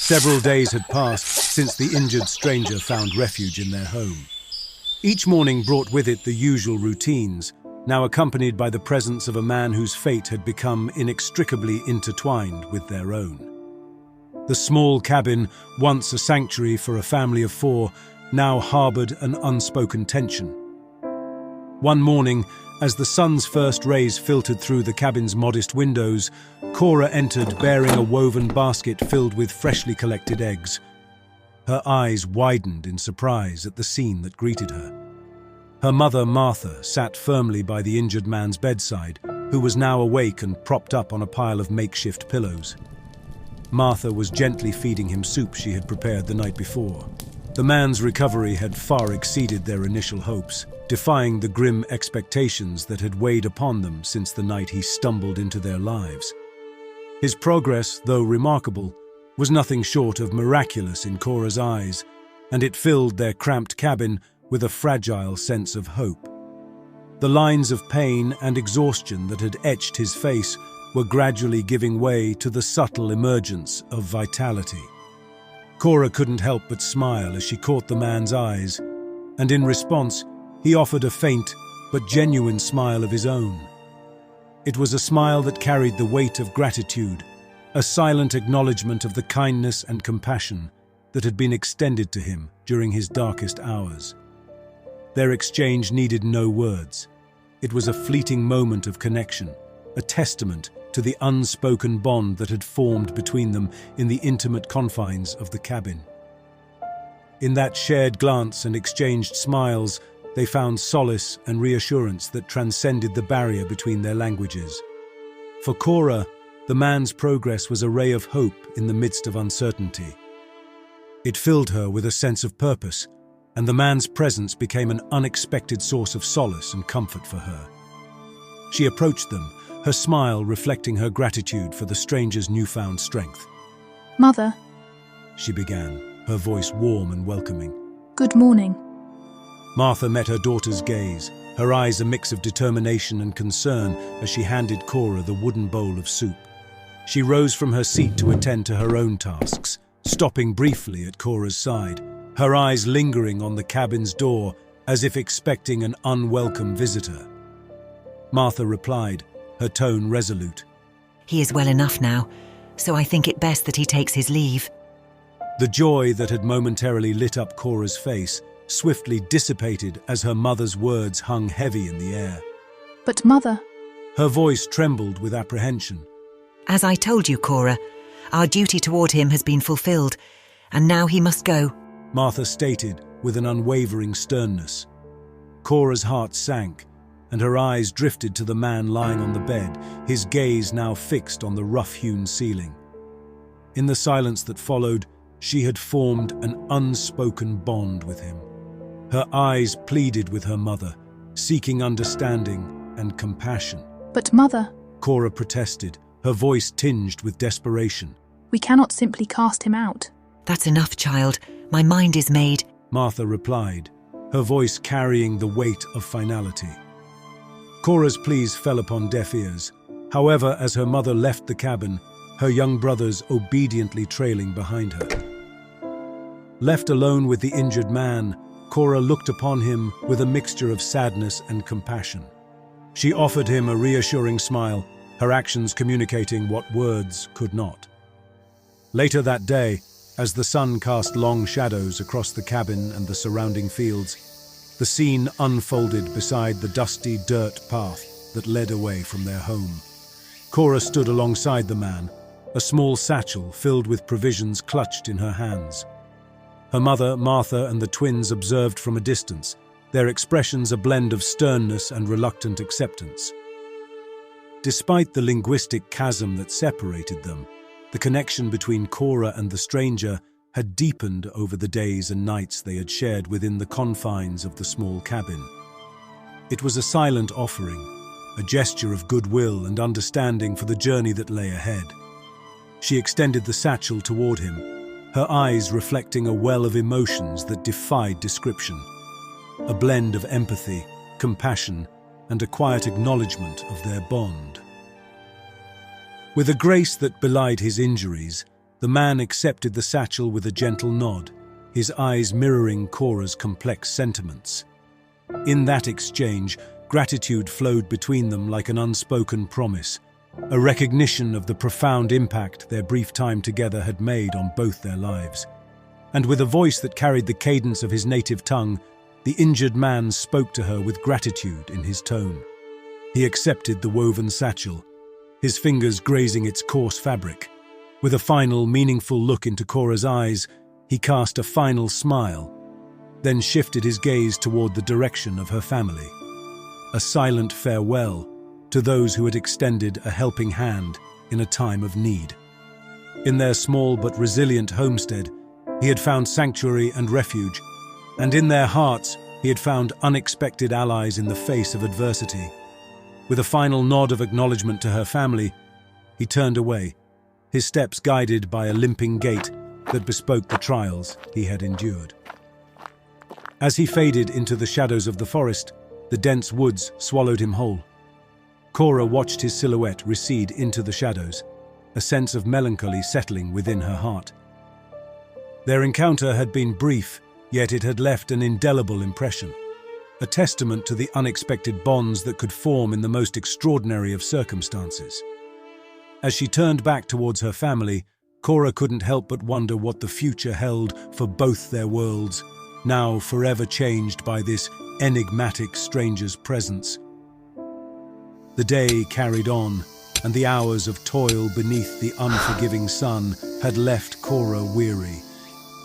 Several days had passed since the injured stranger found refuge in their home. Each morning brought with it the usual routines, now accompanied by the presence of a man whose fate had become inextricably intertwined with their own. The small cabin, once a sanctuary for a family of 4, now harbored an unspoken tension. One morning, as the sun's first rays filtered through the cabin's modest windows, Cora entered bearing a woven basket filled with freshly collected eggs. Her eyes widened in surprise at the scene that greeted her. Her mother, Martha, sat firmly by the injured man's bedside, who was now awake and propped up on a pile of makeshift pillows. Martha was gently feeding him soup she had prepared the night before. The man's recovery had far exceeded their initial hopes, defying the grim expectations that had weighed upon them since the night he stumbled into their lives. His progress, though remarkable, was nothing short of miraculous in Cora's eyes, and it filled their cramped cabin with a fragile sense of hope. The lines of pain and exhaustion that had etched his face were gradually giving way to the subtle emergence of vitality. Cora couldn't help but smile as she caught the man's eyes, and in response, he offered a faint but genuine smile of his own. It was a smile that carried the weight of gratitude, a silent acknowledgement of the kindness and compassion that had been extended to him during his darkest hours. Their exchange needed no words. It was a fleeting moment of connection, a testament to the unspoken bond that had formed between them in the intimate confines of the cabin. In that shared glance and exchanged smiles, they found solace and reassurance that transcended the barrier between their languages. For Cora, the man's progress was a ray of hope in the midst of uncertainty. It filled her with a sense of purpose, and the man's presence became an unexpected source of solace and comfort for her. She approached them, her smile reflecting her gratitude for the stranger's newfound strength. "Mother," she began, her voice warm and welcoming. "Good morning." Martha met her daughter's gaze, her eyes a mix of determination and concern as she handed Cora the wooden bowl of soup. She rose from her seat to attend to her own tasks, stopping briefly at Cora's side, her eyes lingering on the cabin's door as if expecting an unwelcome visitor. Martha replied, her tone resolute. "He is well enough now, so I think it best that he takes his leave." The joy that had momentarily lit up Cora's face swiftly dissipated as her mother's words hung heavy in the air. "But Mother..." Her voice trembled with apprehension. "As I told you, Cora, our duty toward him has been fulfilled, and now he must go," Martha stated with an unwavering sternness. Cora's heart sank, and her eyes drifted to the man lying on the bed, his gaze now fixed on the rough-hewn ceiling. In the silence that followed, she had formed an unspoken bond with him. Her eyes pleaded with her mother, seeking understanding and compassion. "But Mother..." Cora protested, her voice tinged with desperation. "We cannot simply cast him out." "That's enough, child. My mind is made," Martha replied, her voice carrying the weight of finality. Cora's pleas fell upon deaf ears. However, as her mother left the cabin, her young brothers obediently trailing behind her. Left alone with the injured man, Cora looked upon him with a mixture of sadness and compassion. She offered him a reassuring smile, her actions communicating what words could not. Later that day, as the sun cast long shadows across the cabin and the surrounding fields, the scene unfolded beside the dusty dirt path that led away from their home. Cora stood alongside the man, a small satchel filled with provisions clutched in her hands. Her mother, Martha, and the twins observed from a distance, their expressions a blend of sternness and reluctant acceptance. Despite the linguistic chasm that separated them, the connection between Cora and the stranger had deepened over the days and nights they had shared within the confines of the small cabin. It was a silent offering, a gesture of goodwill and understanding for the journey that lay ahead. She extended the satchel toward him, her eyes reflecting a well of emotions that defied description, a blend of empathy, compassion, and a quiet acknowledgement of their bond. With a grace that belied his injuries, The man accepted the satchel with a gentle nod, his eyes mirroring Cora's complex sentiments. In that exchange, gratitude flowed between them like an unspoken promise, a recognition of the profound impact their brief time together had made on both their lives. And with a voice that carried the cadence of his native tongue, the injured man spoke to her with gratitude in his tone. He accepted the woven satchel, his fingers grazing its coarse fabric. With a final, meaningful look into Cora's eyes, he cast a final smile, then shifted his gaze toward the direction of her family. A silent farewell to those who had extended a helping hand in a time of need. In their small but resilient homestead, he had found sanctuary and refuge, and in their hearts he had found unexpected allies in the face of adversity. With a final nod of acknowledgement to her family, he turned away, his steps guided by a limping gait that bespoke the trials he had endured. As he faded into the shadows of the forest, the dense woods swallowed him whole. Cora watched his silhouette recede into the shadows, a sense of melancholy settling within her heart. Their encounter had been brief, yet it had left an indelible impression, a testament to the unexpected bonds that could form in the most extraordinary of circumstances. As she turned back towards her family, Cora couldn't help but wonder what the future held for both their worlds, now forever changed by this enigmatic stranger's presence. The day carried on, and the hours of toil beneath the unforgiving sun had left Cora weary,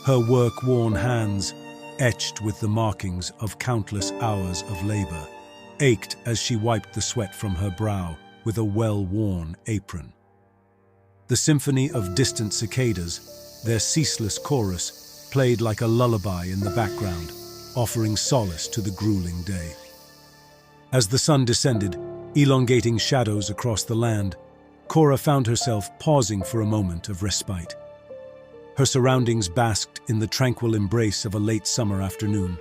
her work-worn hands, etched with the markings of countless hours of labor, ached as she wiped the sweat from her brow with a well-worn apron. The symphony of distant cicadas, their ceaseless chorus, played like a lullaby in the background, offering solace to the grueling day. As the sun descended, elongating shadows across the land, Cora found herself pausing for a moment of respite. Her surroundings basked in the tranquil embrace of a late summer afternoon.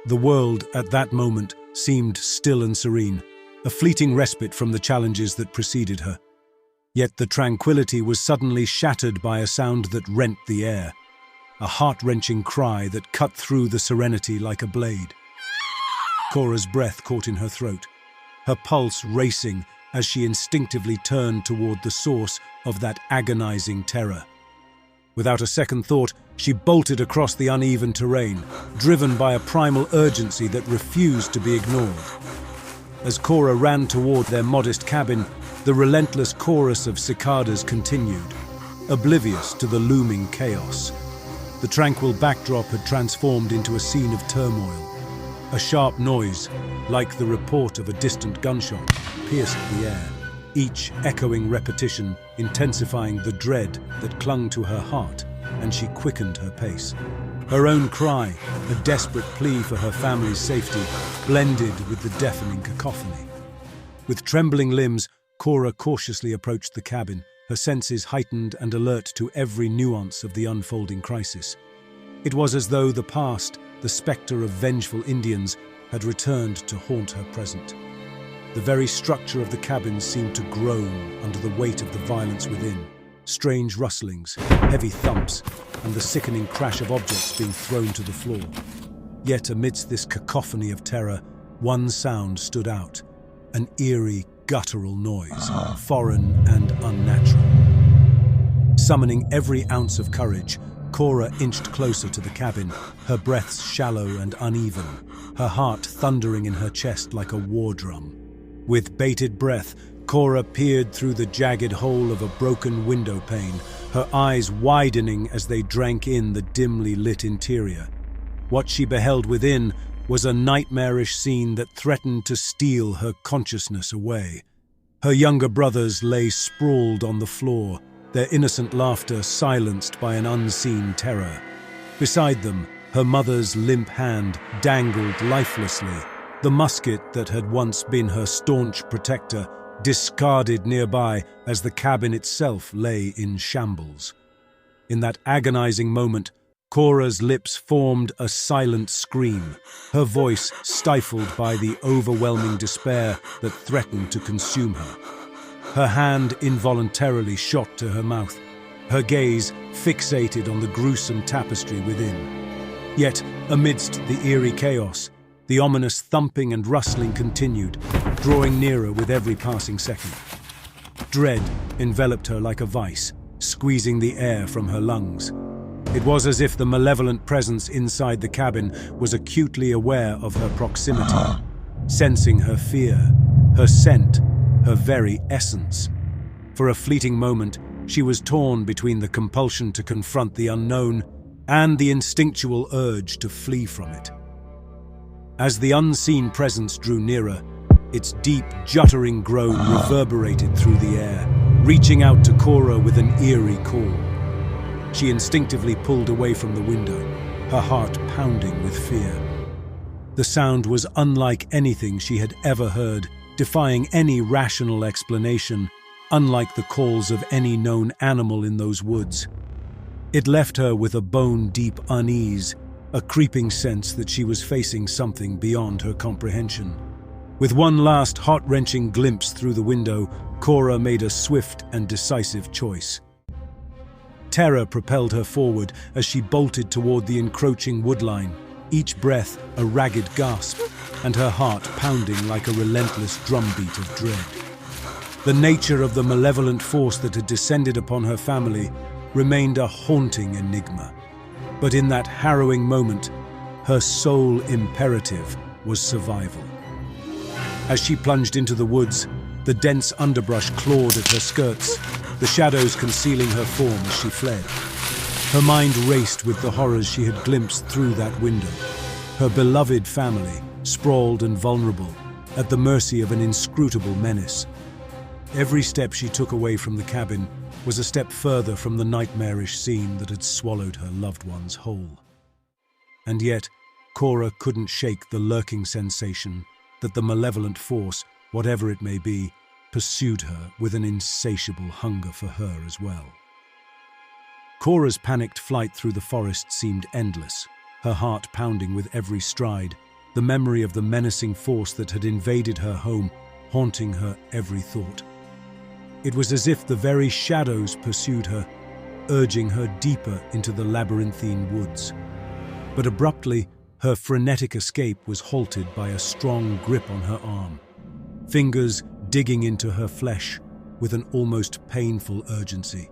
The world, at that moment, seemed still and serene, a fleeting respite from the challenges that preceded her. Yet the tranquility was suddenly shattered by a sound that rent the air, a heart-wrenching cry that cut through the serenity like a blade. Cora's breath caught in her throat, her pulse racing as she instinctively turned toward the source of that agonizing terror. Without a second thought, she bolted across the uneven terrain, driven by a primal urgency that refused to be ignored. As Cora ran toward their modest cabin, the relentless chorus of cicadas continued, oblivious to the looming chaos. The tranquil backdrop had transformed into a scene of turmoil. A sharp noise, like the report of a distant gunshot, pierced the air, each echoing repetition intensifying the dread that clung to her heart, and she quickened her pace. Her own cry, a desperate plea for her family's safety, blended with the deafening cacophony. With trembling limbs, Cora cautiously approached the cabin, her senses heightened and alert to every nuance of the unfolding crisis. It was as though the past, the spectre of vengeful Indians, had returned to haunt her present. The very structure of the cabin seemed to groan under the weight of the violence within. Strange rustlings, heavy thumps, and the sickening crash of objects being thrown to the floor. Yet amidst this cacophony of terror, one sound stood out, an eerie, guttural noise, foreign and unnatural. Summoning every ounce of courage, Cora inched closer to the cabin, her breaths shallow and uneven, her heart thundering in her chest like a war drum. With bated breath, Cora peered through the jagged hole of a broken window pane, her eyes widening as they drank in the dimly lit interior. What she beheld within was a nightmarish scene that threatened to steal her consciousness away. Her younger brothers lay sprawled on the floor, their innocent laughter silenced by an unseen terror. Beside them, her mother's limp hand dangled lifelessly, the musket that had once been her staunch protector discarded nearby as the cabin itself lay in shambles. In that agonizing moment, Cora's lips formed a silent scream, her voice stifled by the overwhelming despair that threatened to consume her. Her hand involuntarily shot to her mouth, her gaze fixated on the gruesome tapestry within. Yet, amidst the eerie chaos, the ominous thumping and rustling continued, drawing nearer with every passing second. Dread enveloped her like a vice, squeezing the air from her lungs. It was as if the malevolent presence inside the cabin was acutely aware of her proximity, sensing her fear, her scent, her very essence. For a fleeting moment, she was torn between the compulsion to confront the unknown and the instinctual urge to flee from it. As the unseen presence drew nearer, its deep, juttering groan reverberated through the air, reaching out to Cora with an eerie call. She instinctively pulled away from the window, her heart pounding with fear. The sound was unlike anything she had ever heard, defying any rational explanation, unlike the calls of any known animal in those woods. It left her with a bone-deep unease, a creeping sense that she was facing something beyond her comprehension. With one last heart-wrenching glimpse through the window, Cora made a swift and decisive choice. Terror propelled her forward as she bolted toward the encroaching woodline, each breath a ragged gasp, and her heart pounding like a relentless drumbeat of dread. The nature of the malevolent force that had descended upon her family remained a haunting enigma. But in that harrowing moment, her sole imperative was survival. As she plunged into the woods, the dense underbrush clawed at her skirts, the shadows concealing her form as she fled. Her mind raced with the horrors she had glimpsed through that window. Her beloved family, sprawled and vulnerable, at the mercy of an inscrutable menace. Every step she took away from the cabin was a step further from the nightmarish scene that had swallowed her loved ones whole. And yet, Cora couldn't shake the lurking sensation that the malevolent force, whatever it may be, pursued her with an insatiable hunger for her as well. Cora's panicked flight through the forest seemed endless, her heart pounding with every stride, the memory of the menacing force that had invaded her home haunting her every thought. It was as if the very shadows pursued her, urging her deeper into the labyrinthine woods. But abruptly, her frenetic escape was halted by a strong grip on her arm, fingers digging into her flesh with an almost painful urgency.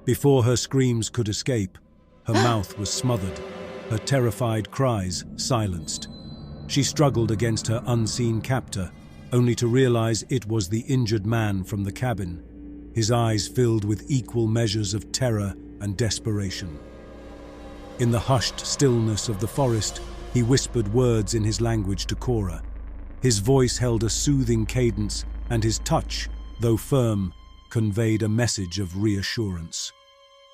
Before her screams could escape, her mouth was smothered, her terrified cries silenced. She struggled against her unseen captor, only to realize it was the injured man from the cabin, his eyes filled with equal measures of terror and desperation. In the hushed stillness of the forest, he whispered words in his language to Cora. His voice held a soothing cadence, and his touch, though firm, conveyed a message of reassurance.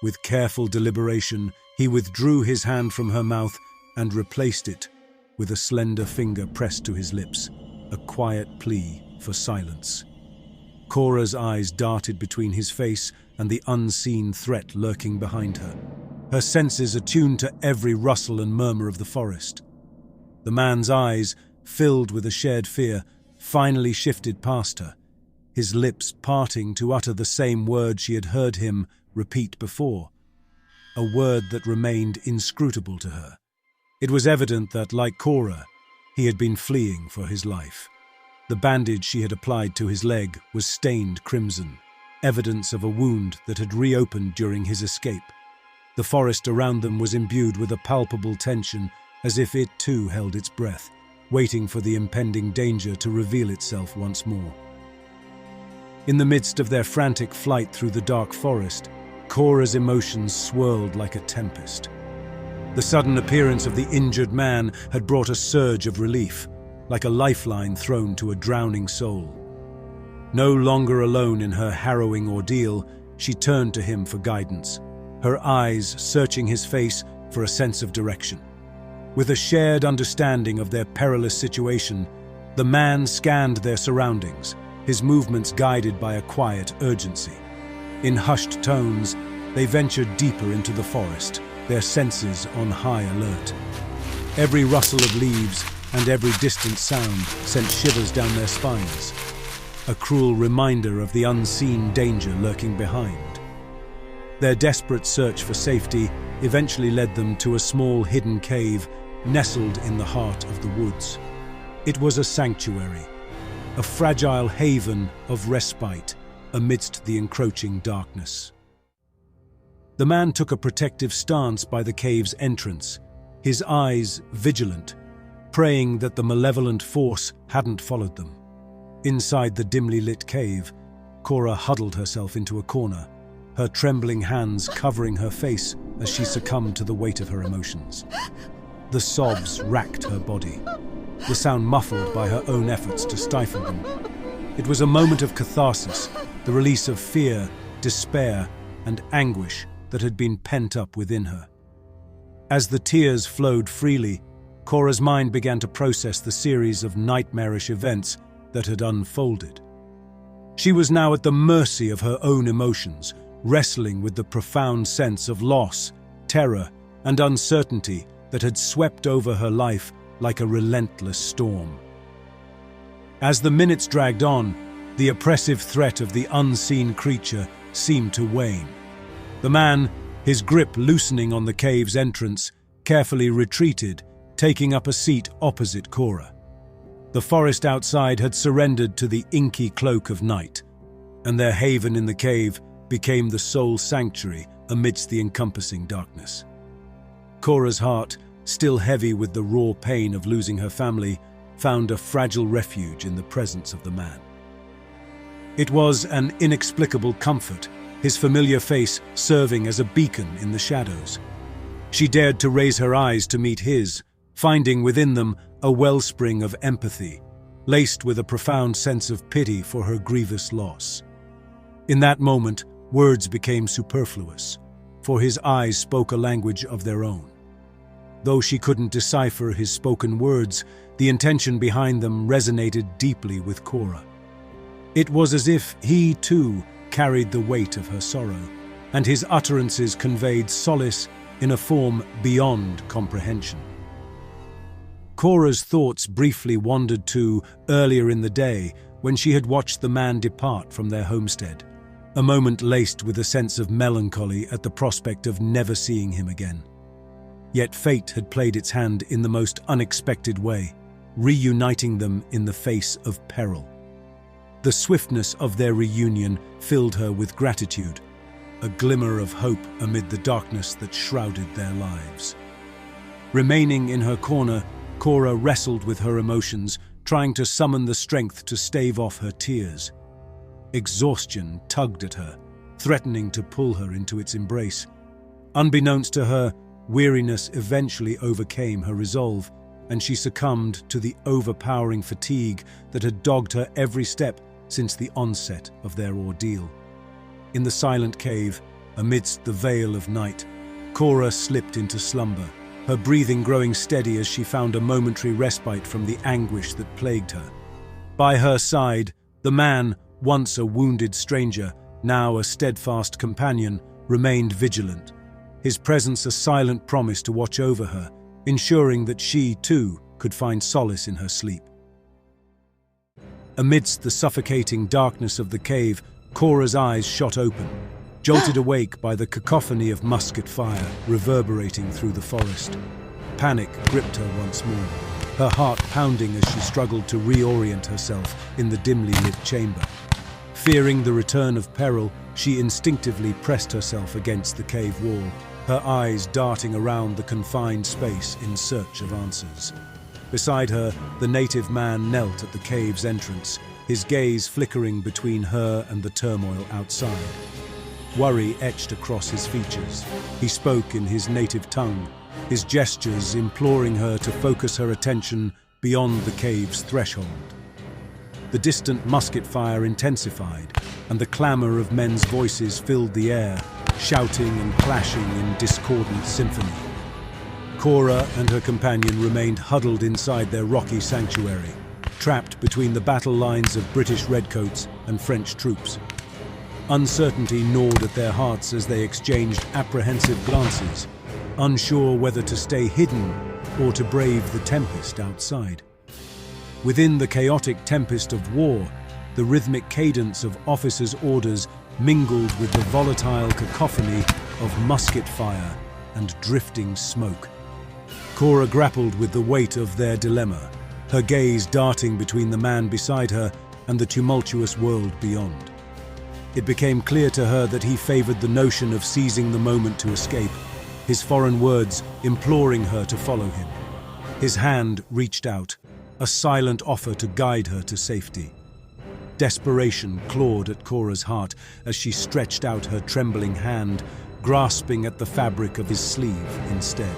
With careful deliberation, he withdrew his hand from her mouth and replaced it with a slender finger pressed to his lips, a quiet plea for silence. Cora's eyes darted between his face and the unseen threat lurking behind her, her senses attuned to every rustle and murmur of the forest. The man's eyes, filled with a shared fear, finally shifted past her, his lips parting to utter the same word she had heard him repeat before, a word that remained inscrutable to her. It was evident that, like Cora, he had been fleeing for his life. The bandage she had applied to his leg was stained crimson, evidence of a wound that had reopened during his escape. The forest around them was imbued with a palpable tension, as if it too held its breath, waiting for the impending danger to reveal itself once more. In the midst of their frantic flight through the dark forest, Cora's emotions swirled like a tempest. The sudden appearance of the injured man had brought a surge of relief, like a lifeline thrown to a drowning soul. No longer alone in her harrowing ordeal, she turned to him for guidance, her eyes searching his face for a sense of direction. With a shared understanding of their perilous situation, the man scanned their surroundings, his movements guided by a quiet urgency. In hushed tones, they ventured deeper into the forest, their senses on high alert. Every rustle of leaves and every distant sound sent shivers down their spines, a cruel reminder of the unseen danger lurking behind. Their desperate search for safety eventually led them to a small hidden cave nestled in the heart of the woods. It was a sanctuary, a fragile haven of respite amidst the encroaching darkness. The man took a protective stance by the cave's entrance, his eyes vigilant, praying that the malevolent force hadn't followed them. Inside the dimly lit cave, Cora huddled herself into a corner, her trembling hands covering her face as she succumbed to the weight of her emotions. The sobs racked her body, the sound muffled by her own efforts to stifle them. It was a moment of catharsis, the release of fear, despair, and anguish that had been pent up within her. As the tears flowed freely, Cora's mind began to process the series of nightmarish events that had unfolded. She was now at the mercy of her own emotions, wrestling with the profound sense of loss, terror, and uncertainty that had swept over her life like a relentless storm. As the minutes dragged on, the oppressive threat of the unseen creature seemed to wane. The man, his grip loosening on the cave's entrance, carefully retreated, taking up a seat opposite Cora. The forest outside had surrendered to the inky cloak of night, and their haven in the cave became the sole sanctuary amidst the encompassing darkness. Cora's heart, still heavy with the raw pain of losing her family, found a fragile refuge in the presence of the man. It was an inexplicable comfort, his familiar face serving as a beacon in the shadows. She dared to raise her eyes to meet his, finding within them a wellspring of empathy, laced with a profound sense of pity for her grievous loss. In that moment, words became superfluous, for his eyes spoke a language of their own. Though she couldn't decipher his spoken words, the intention behind them resonated deeply with Cora. It was as if he, too, carried the weight of her sorrow, and his utterances conveyed solace in a form beyond comprehension. Cora's thoughts briefly wandered to earlier in the day when she had watched the man depart from their homestead, a moment laced with a sense of melancholy at the prospect of never seeing him again. Yet fate had played its hand in the most unexpected way, reuniting them in the face of peril. The swiftness of their reunion filled her with gratitude, a glimmer of hope amid the darkness that shrouded their lives. Remaining in her corner, Cora wrestled with her emotions, trying to summon the strength to stave off her tears. Exhaustion tugged at her, threatening to pull her into its embrace. Unbeknownst to her, weariness eventually overcame her resolve, and she succumbed to the overpowering fatigue that had dogged her every step since the onset of their ordeal. In the silent cave, amidst the veil of night, Cora slipped into slumber, her breathing growing steady as she found a momentary respite from the anguish that plagued her. By her side, the man, once a wounded stranger, now a steadfast companion, remained vigilant, his presence a silent promise to watch over her, ensuring that she, too, could find solace in her sleep. Amidst the suffocating darkness of the cave, Cora's eyes shot open, jolted awake by the cacophony of musket fire reverberating through the forest. Panic gripped her once more, her heart pounding as she struggled to reorient herself in the dimly lit chamber. Fearing the return of peril, she instinctively pressed herself against the cave wall, her eyes darting around the confined space in search of answers. Beside her, the native man knelt at the cave's entrance, his gaze flickering between her and the turmoil outside. Worry etched across his features. He spoke in his native tongue, his gestures imploring her to focus her attention beyond the cave's threshold. The distant musket fire intensified, and the clamor of men's voices filled the air, shouting and clashing in discordant symphony. Cora and her companion remained huddled inside their rocky sanctuary, trapped between the battle lines of British redcoats and French troops. Uncertainty gnawed at their hearts as they exchanged apprehensive glances, unsure whether to stay hidden or to brave the tempest outside. Within the chaotic tempest of war, the rhythmic cadence of officers' orders mingled with the volatile cacophony of musket fire and drifting smoke. Cora grappled with the weight of their dilemma, her gaze darting between the man beside her and the tumultuous world beyond. It became clear to her that he favored the notion of seizing the moment to escape, his foreign words imploring her to follow him. His hand reached out, a silent offer to guide her to safety. Desperation clawed at Cora's heart as she stretched out her trembling hand, grasping at the fabric of his sleeve instead.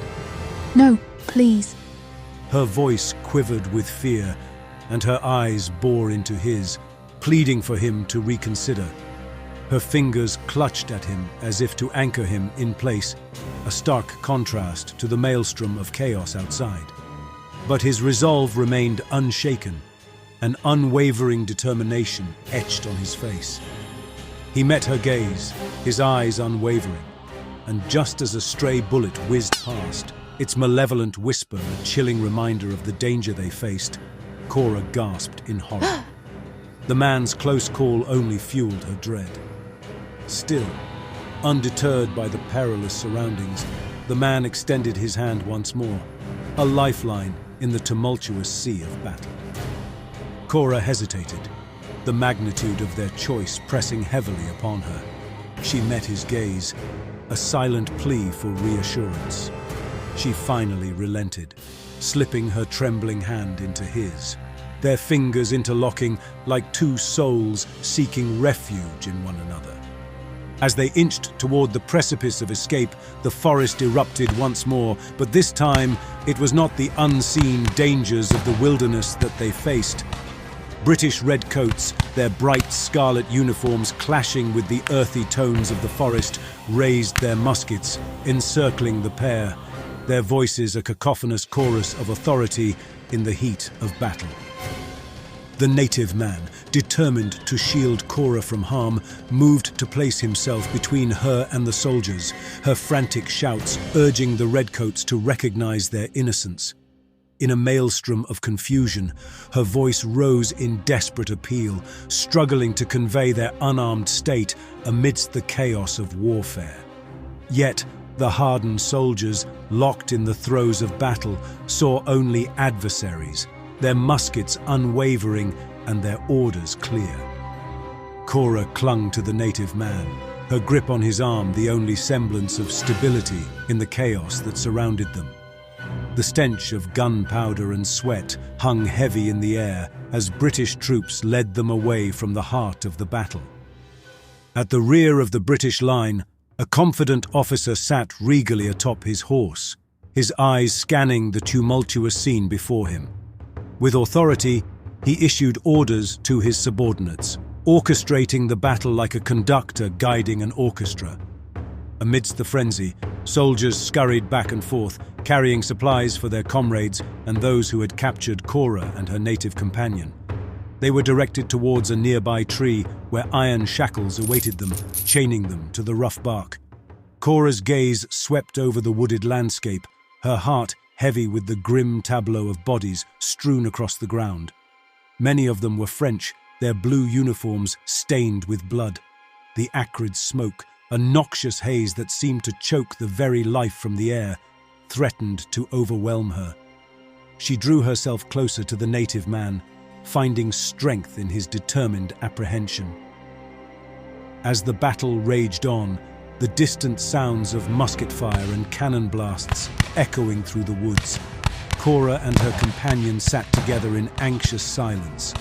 No, please. Her voice quivered with fear, and her eyes bore into his, pleading for him to reconsider. Her fingers clutched at him as if to anchor him in place, a stark contrast to the maelstrom of chaos outside. But his resolve remained unshaken, an unwavering determination etched on his face. He met her gaze, his eyes unwavering, and just as a stray bullet whizzed past, its malevolent whisper a chilling reminder of the danger they faced, Cora gasped in horror. The man's close call only fueled her dread. Still, undeterred by the perilous surroundings, the man extended his hand once more, a lifeline in the tumultuous sea of battle. Cora hesitated, the magnitude of their choice pressing heavily upon her. She met his gaze, a silent plea for reassurance. She finally relented, slipping her trembling hand into his, their fingers interlocking like two souls seeking refuge in one another. As they inched toward the precipice of escape, the forest erupted once more, but this time it was not the unseen dangers of the wilderness that they faced. British redcoats, their bright scarlet uniforms clashing with the earthy tones of the forest, raised their muskets, encircling the pair, their voices a cacophonous chorus of authority in the heat of battle. The native man, determined to shield Cora from harm, moved to place himself between her and the soldiers, her frantic shouts urging the redcoats to recognize their innocence. In a maelstrom of confusion, her voice rose in desperate appeal, struggling to convey their unarmed state amidst the chaos of warfare. Yet, the hardened soldiers, locked in the throes of battle, saw only adversaries, their muskets unwavering and their orders clear. Cora clung to the native man, her grip on his arm the only semblance of stability in the chaos that surrounded them. The stench of gunpowder and sweat hung heavy in the air as British troops led them away from the heart of the battle. At the rear of the British line, a confident officer sat regally atop his horse, his eyes scanning the tumultuous scene before him. With authority, he issued orders to his subordinates, orchestrating the battle like a conductor guiding an orchestra. Amidst the frenzy, soldiers scurried back and forth, carrying supplies for their comrades and those who had captured Cora and her native companion. They were directed towards a nearby tree where iron shackles awaited them, chaining them to the rough bark. Cora's gaze swept over the wooded landscape, her heart heavy with the grim tableau of bodies strewn across the ground. Many of them were French, their blue uniforms stained with blood. The acrid smoke, a noxious haze that seemed to choke the very life from the air, threatened to overwhelm her. She drew herself closer to the native man, finding strength in his determined apprehension. As the battle raged on, the distant sounds of musket fire and cannon blasts echoing through the woods, Cora and her companion sat together in anxious silence.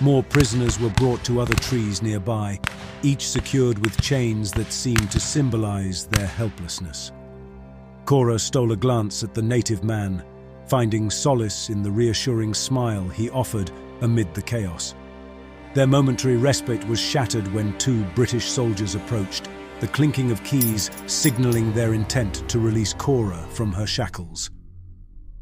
More prisoners were brought to other trees nearby, each secured with chains that seemed to symbolize their helplessness. Cora stole a glance at the native man, finding solace in the reassuring smile he offered amid the chaos. Their momentary respite was shattered when two British soldiers approached, the clinking of keys signaling their intent to release Cora from her shackles.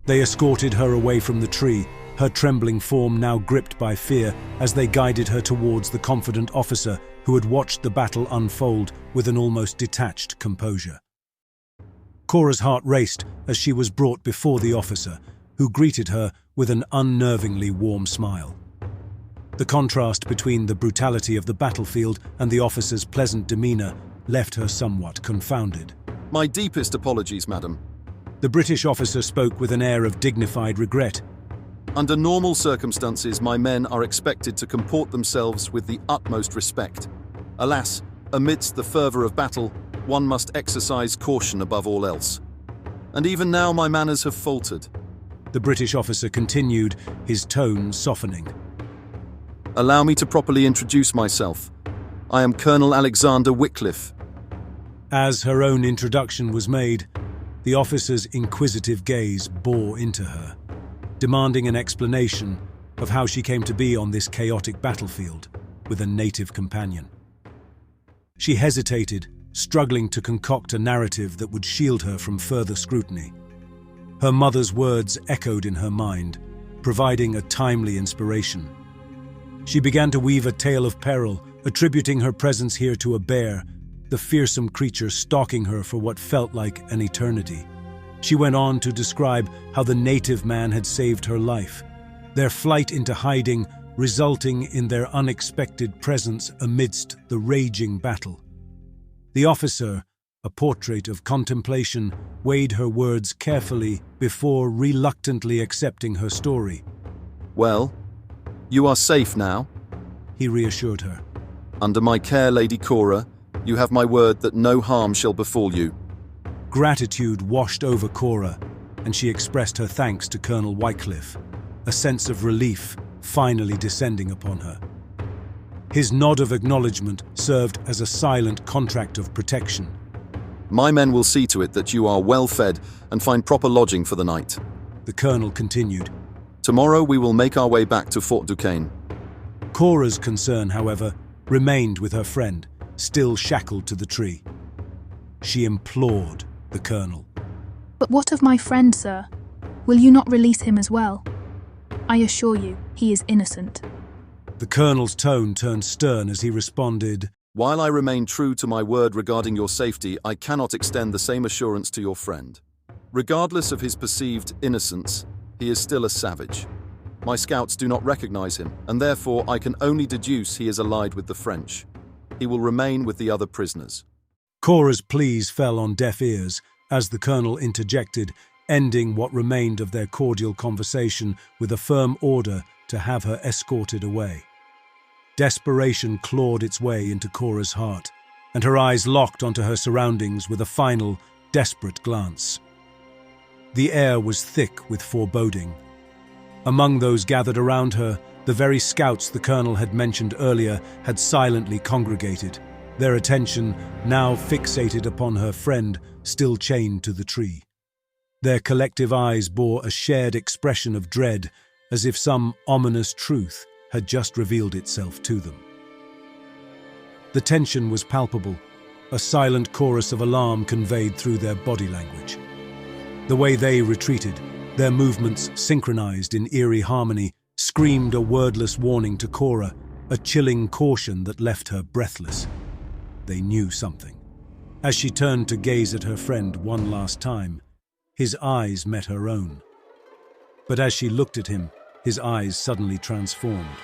They escorted her away from the tree, her trembling form now gripped by fear as they guided her towards the confident officer who had watched the battle unfold with an almost detached composure. Cora's heart raced as she was brought before the officer, who greeted her with an unnervingly warm smile. The contrast between the brutality of the battlefield and the officer's pleasant demeanor left her somewhat confounded. My deepest apologies, madam. The British officer spoke with an air of dignified regret. Under normal circumstances, my men are expected to comport themselves with the utmost respect. Alas, amidst the fervour of battle, one must exercise caution above all else. And even now my manners have faltered. The British officer continued, his tone softening. Allow me to properly introduce myself. I am Colonel Alexander Wycliffe. As her own introduction was made, the officer's inquisitive gaze bore into her, demanding an explanation of how she came to be on this chaotic battlefield with a native companion. She hesitated, struggling to concoct a narrative that would shield her from further scrutiny. Her mother's words echoed in her mind, providing a timely inspiration. She began to weave a tale of peril, attributing her presence here to a bear, the fearsome creature stalking her for what felt like an eternity. She went on to describe how the native man had saved her life, their flight into hiding resulting in their unexpected presence amidst the raging battle. The officer, a portrait of contemplation, weighed her words carefully before reluctantly accepting her story. Well, you are safe now, he reassured her. Under my care, Lady Cora, you have my word that no harm shall befall you. Gratitude washed over Cora, and she expressed her thanks to Colonel Wycliffe, a sense of relief finally descending upon her. His nod of acknowledgement served as a silent contract of protection. My men will see to it that you are well fed and find proper lodging for the night. The colonel continued. Tomorrow we will make our way back to Fort Duquesne. Cora's concern, however, remained with her friend, still shackled to the tree. She implored the colonel. But what of my friend, sir? Will you not release him as well? I assure you, he is innocent. The colonel's tone turned stern as he responded, While I remain true to my word regarding your safety, I cannot extend the same assurance to your friend. Regardless of his perceived innocence, he is still a savage. My scouts do not recognize him, and therefore I can only deduce he is allied with the French. He will remain with the other prisoners. Cora's pleas fell on deaf ears as the colonel interjected, ending what remained of their cordial conversation with a firm order to have her escorted away. Desperation clawed its way into Cora's heart, and her eyes locked onto her surroundings with a final, desperate glance. The air was thick with foreboding. Among those gathered around her, the very scouts the colonel had mentioned earlier had silently congregated, their attention now fixated upon her friend still chained to the tree. Their collective eyes bore a shared expression of dread, as if some ominous truth had just revealed itself to them. The tension was palpable, a silent chorus of alarm conveyed through their body language. The way they retreated, their movements synchronized in eerie harmony, screamed a wordless warning to Cora, a chilling caution that left her breathless. They knew something. As she turned to gaze at her friend one last time, his eyes met her own. But as she looked at him, his eyes suddenly transformed.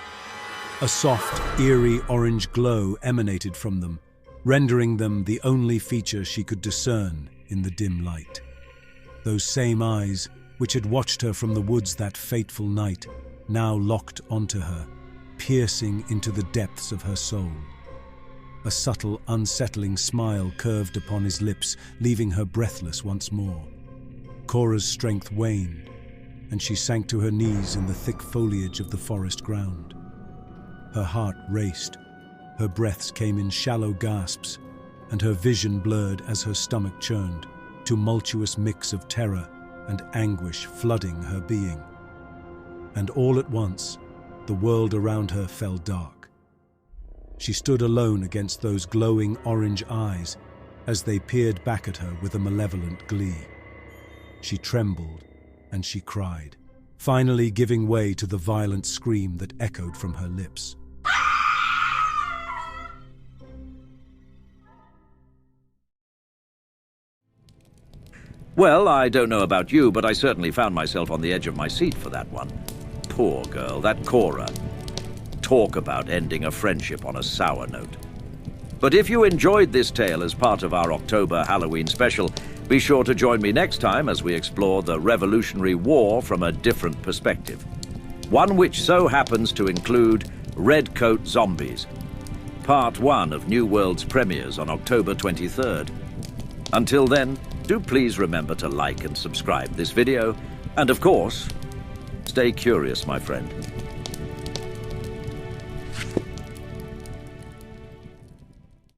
A soft, eerie orange glow emanated from them, rendering them the only feature she could discern in the dim light. Those same eyes, which had watched her from the woods that fateful night, now locked onto her, piercing into the depths of her soul. A subtle, unsettling smile curved upon his lips, leaving her breathless once more. Cora's strength waned, and she sank to her knees in the thick foliage of the forest ground. Her heart raced, her breaths came in shallow gasps, and her vision blurred as her stomach churned, tumultuous mix of terror and anguish flooding her being. And all at once, the world around her fell dark. She stood alone against those glowing orange eyes as they peered back at her with a malevolent glee. She trembled and she cried, finally giving way to the violent scream that echoed from her lips. Well, I don't know about you, but I certainly found myself on the edge of my seat for that one. Poor girl, that Cora. talk about ending a friendship on a sour note. But if you enjoyed this tale as part of our October Halloween special, be sure to join me next time as we explore the Revolutionary War from a different perspective. One which so happens to include Redcoat Zombies, Part 1 of New World's premieres on October 23rd. Until then, do please remember to like and subscribe this video, and of course, stay curious, my friend.